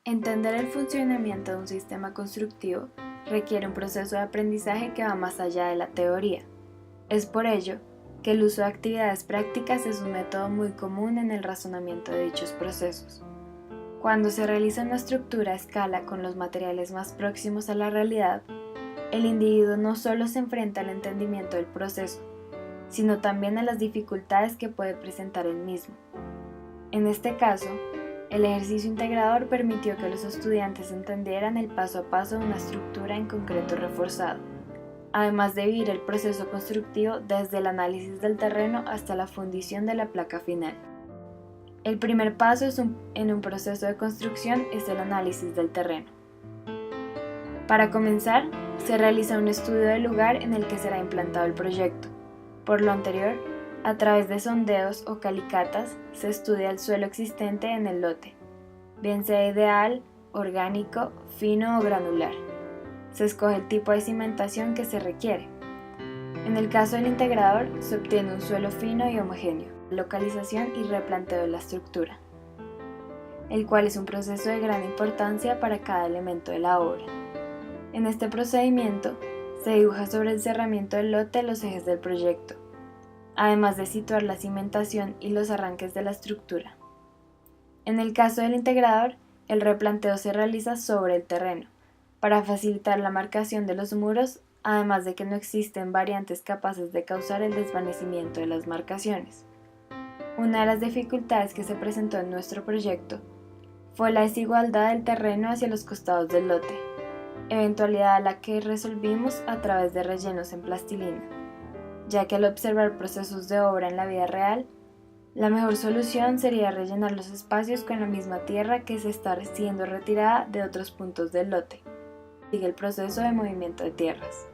Entender el funcionamiento de un sistema constructivo requiere un proceso de aprendizaje que va más allá de la teoría. Es por ello que el uso de actividades prácticas es un método muy común en el razonamiento de dichos procesos. Cuando se realiza una estructura a escala con los materiales más próximos a la realidad, el individuo no solo se enfrenta al entendimiento del proceso, sino también a las dificultades que puede presentar el mismo. En este caso, el ejercicio integrador permitió que los estudiantes entendieran el paso a paso de una estructura en concreto reforzado, además de vivir el proceso constructivo desde el análisis del terreno hasta la fundición de la placa final. El primer paso en un proceso de construcción es el análisis del terreno. Para comenzar, se realiza un estudio del lugar en el que será implantado el proyecto. Por lo anterior, a través de sondeos o calicatas, se estudia el suelo existente en el lote, bien sea ideal, orgánico, fino o granular. Se escoge el tipo de cimentación que se requiere. En el caso del integrador, se obtiene un suelo fino y homogéneo, localización y replanteo de la estructura, el cual es un proceso de gran importancia para cada elemento de la obra. En este procedimiento, se dibuja sobre el cerramiento del lote los ejes del proyecto, además de situar la cimentación y los arranques de la estructura. En el caso del integrador, el replanteo se realiza sobre el terreno, para facilitar la marcación de los muros, además de que no existen variantes capaces de causar el desvanecimiento de las marcaciones. Una de las dificultades que se presentó en nuestro proyecto fue la desigualdad del terreno hacia los costados del lote, eventualidad a la que resolvimos a través de rellenos en plastilina, ya que al observar procesos de obra en la vida real, la mejor solución sería rellenar los espacios con la misma tierra que se está siendo retirada de otros puntos del lote. Sigue el proceso de movimiento de tierras.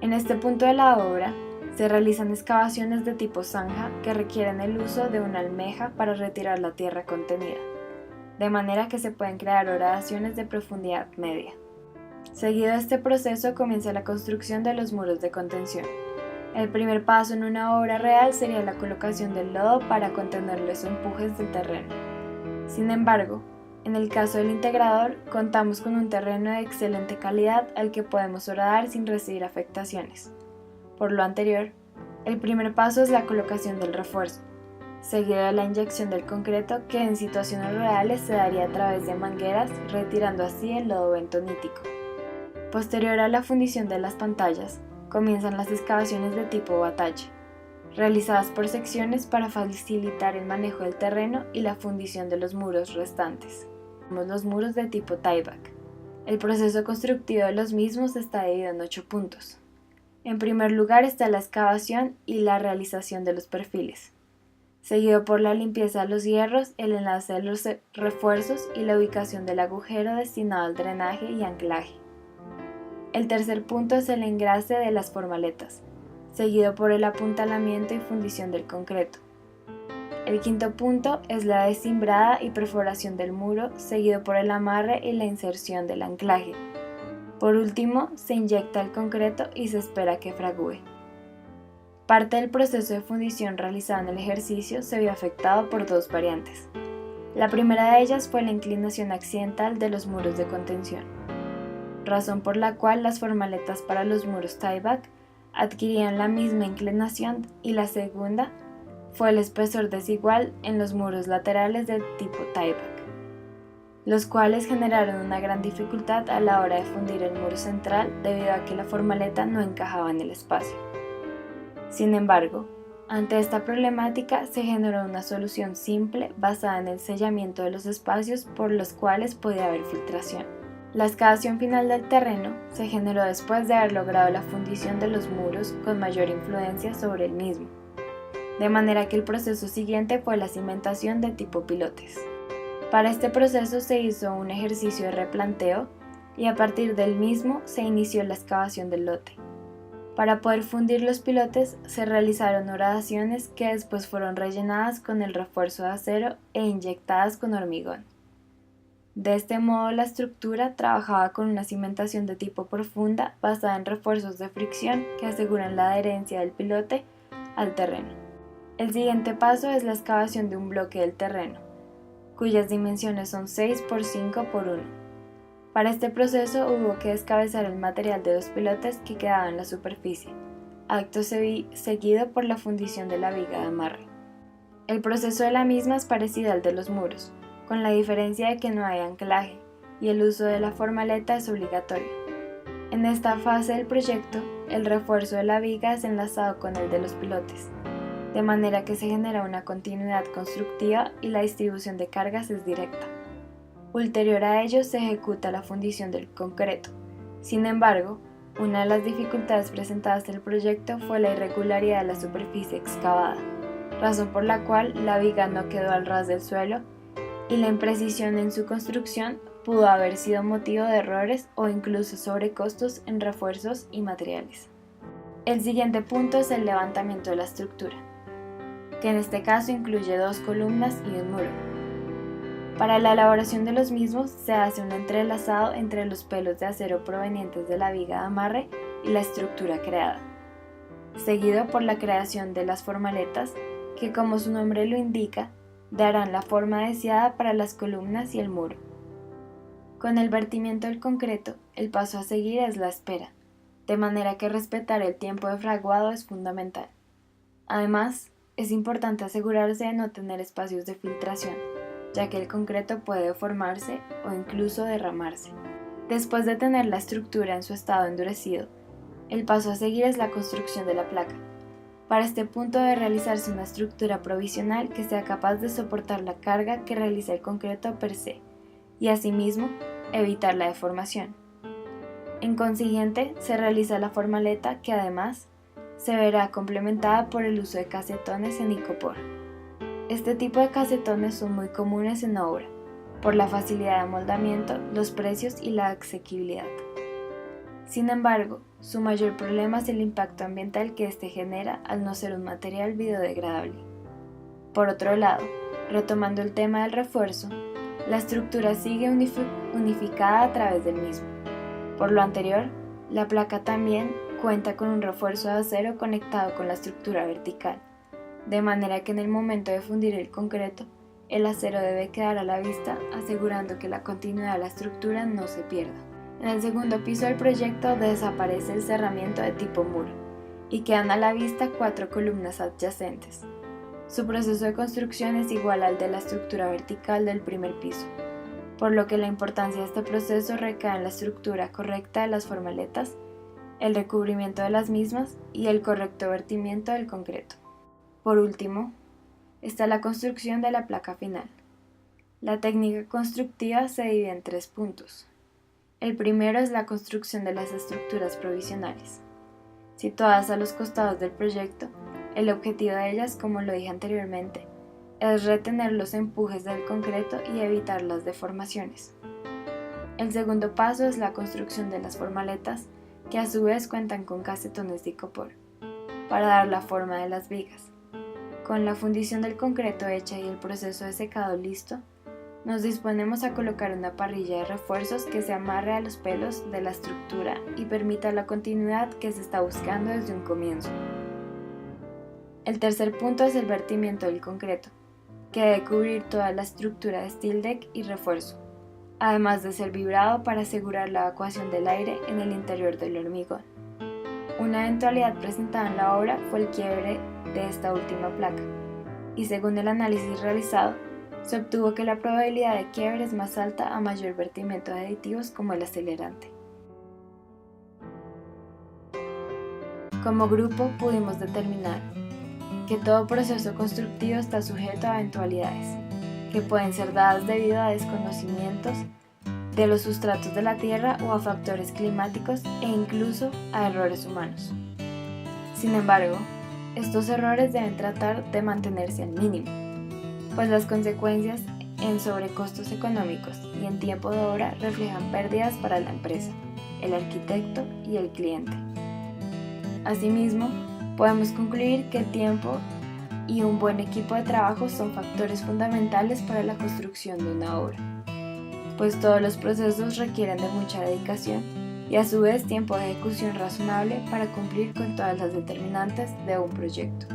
En este punto de la obra, se realizan excavaciones de tipo zanja que requieren el uso de una almeja para retirar la tierra contenida, de manera que se pueden crear horadaciones de profundidad media. Seguido este proceso comienza la construcción de los muros de contención. El primer paso en una obra real sería la colocación del lodo para contener los empujes del terreno. Sin embargo, en el caso del integrador, contamos con un terreno de excelente calidad al que podemos horadar sin recibir afectaciones. Por lo anterior, el primer paso es la colocación del refuerzo, seguido de la inyección del concreto que en situaciones reales se daría a través de mangueras, retirando así el lodo bentonítico. Posterior a la fundición de las pantallas, comienzan las excavaciones de tipo batalle, realizadas por secciones para facilitar el manejo del terreno y la fundición de los muros restantes. Los muros de tipo tieback. El proceso constructivo de los mismos está dividido en 8 puntos. En primer lugar está la excavación y la realización de los perfiles, seguido por la limpieza de los hierros, el enlace de los refuerzos y la ubicación del agujero destinado al drenaje y anclaje. El tercer punto es el engrase de las formaletas, seguido por el apuntalamiento y fundición del concreto. El quinto punto es la descimbrada y perforación del muro, seguido por el amarre y la inserción del anclaje. Por último, se inyecta el concreto y se espera que fragúe. Parte del proceso de fundición realizado en el ejercicio se vio afectado por dos variantes. La primera de ellas fue la inclinación accidental de los muros de contención, razón por la cual las formaletas para los muros tieback adquirían la misma inclinación, y la segunda fue el espesor desigual en los muros laterales del tipo tieback, los cuales generaron una gran dificultad a la hora de fundir el muro central debido a que la formaleta no encajaba en el espacio. Sin embargo, ante esta problemática se generó una solución simple basada en el sellamiento de los espacios por los cuales podía haber filtración. La excavación final del terreno se generó después de haber logrado la fundición de los muros con mayor influencia sobre el mismo, de manera que el proceso siguiente fue la cimentación de tipo pilotes. Para este proceso se hizo un ejercicio de replanteo y a partir del mismo se inició la excavación del lote. Para poder fundir los pilotes se realizaron horadaciones que después fueron rellenadas con el refuerzo de acero e inyectadas con hormigón. De este modo la estructura trabajaba con una cimentación de tipo profunda basada en refuerzos de fricción que aseguran la adherencia del pilote al terreno. El siguiente paso es la excavación de un bloque del terreno. cuyas dimensiones son 6 por 5 por 1. Para este proceso hubo que descabezar el material de los pilotes que quedaba en la superficie, acto seguido por la fundición de la viga de amarre. El proceso de la misma es parecido al de los muros, con la diferencia de que no hay anclaje y el uso de la formaleta es obligatorio. En esta fase del proyecto, el refuerzo de la viga es enlazado con el de los pilotes, de manera que se genera una continuidad constructiva y la distribución de cargas es directa. Ulterior a ello se ejecuta la fundición del concreto. Sin embargo, una de las dificultades presentadas en el proyecto fue la irregularidad de la superficie excavada, razón por la cual la viga no quedó al ras del suelo y la imprecisión en su construcción pudo haber sido motivo de errores o incluso sobrecostos en refuerzos y materiales. El siguiente punto es el levantamiento de la estructura, que en este caso incluye 2 columnas y un muro. Para la elaboración de los mismos se hace un entrelazado entre los pelos de acero provenientes de la viga de amarre y la estructura creada, seguido por la creación de las formaletas que, como su nombre lo indica, darán la forma deseada para las columnas y el muro. Con el vertimiento del concreto, el paso a seguir es la espera, de manera que respetar el tiempo de fraguado es fundamental. Además, es importante asegurarse de no tener espacios de filtración, ya que el concreto puede deformarse o incluso derramarse. Después de tener la estructura en su estado endurecido, el paso a seguir es la construcción de la placa. Para este punto debe realizarse una estructura provisional que sea capaz de soportar la carga que realiza el concreto per se, y asimismo evitar la deformación. En consiguiente, se realiza la formaleta que además se verá complementada por el uso de casetones en icopor. Este tipo de casetones son muy comunes en obra, por la facilidad de amoldamiento, los precios y la asequibilidad. Sin embargo, su mayor problema es el impacto ambiental que este genera al no ser un material biodegradable. Por otro lado, retomando el tema del refuerzo, la estructura sigue unificada a través del mismo. Por lo anterior, la placa también cuenta con un refuerzo de acero conectado con la estructura vertical, de manera que en el momento de fundir el concreto, el acero debe quedar a la vista, asegurando que la continuidad de la estructura no se pierda. En el segundo piso del proyecto desaparece el cerramiento de tipo muro y quedan a la vista 4 columnas adyacentes. Su proceso de construcción es igual al de la estructura vertical del primer piso, por lo que la importancia de este proceso recae en la estructura correcta de las formaletas, el recubrimiento de las mismas y el correcto vertimiento del concreto. Por último, está la construcción de la placa final. La técnica constructiva se divide en 3 puntos. El primero es la construcción de las estructuras provisionales. Situadas a los costados del proyecto, el objetivo de ellas, como lo dije anteriormente, es retener los empujes del concreto y evitar las deformaciones. El segundo paso es la construcción de las formaletas, que a su vez cuentan con casetones de icopor, para dar la forma de las vigas. Con la fundición del concreto hecha y el proceso de secado listo, nos disponemos a colocar una parrilla de refuerzos que se amarre a los pelos de la estructura y permita la continuidad que se está buscando desde un comienzo. El tercer punto es el vertimiento del concreto, que debe cubrir toda la estructura de steel deck y refuerzo, además de ser vibrado para asegurar la evacuación del aire en el interior del hormigón. Una eventualidad presentada en la obra fue el quiebre de esta última placa, y según el análisis realizado, se obtuvo que la probabilidad de quiebre es más alta a mayor vertimiento de aditivos como el acelerante. Como grupo pudimos determinar que todo proceso constructivo está sujeto a eventualidades, que pueden ser dadas debido a desconocimientos de los sustratos de la Tierra o a factores climáticos e incluso a errores humanos. Sin embargo, estos errores deben tratar de mantenerse al mínimo, pues las consecuencias en sobrecostos económicos y en tiempo de obra reflejan pérdidas para la empresa, el arquitecto y el cliente. Asimismo, podemos concluir que el tiempo y un buen equipo de trabajo son factores fundamentales para la construcción de una obra, pues todos los procesos requieren de mucha dedicación y a su vez tiempo de ejecución razonable para cumplir con todas las determinantes de un proyecto.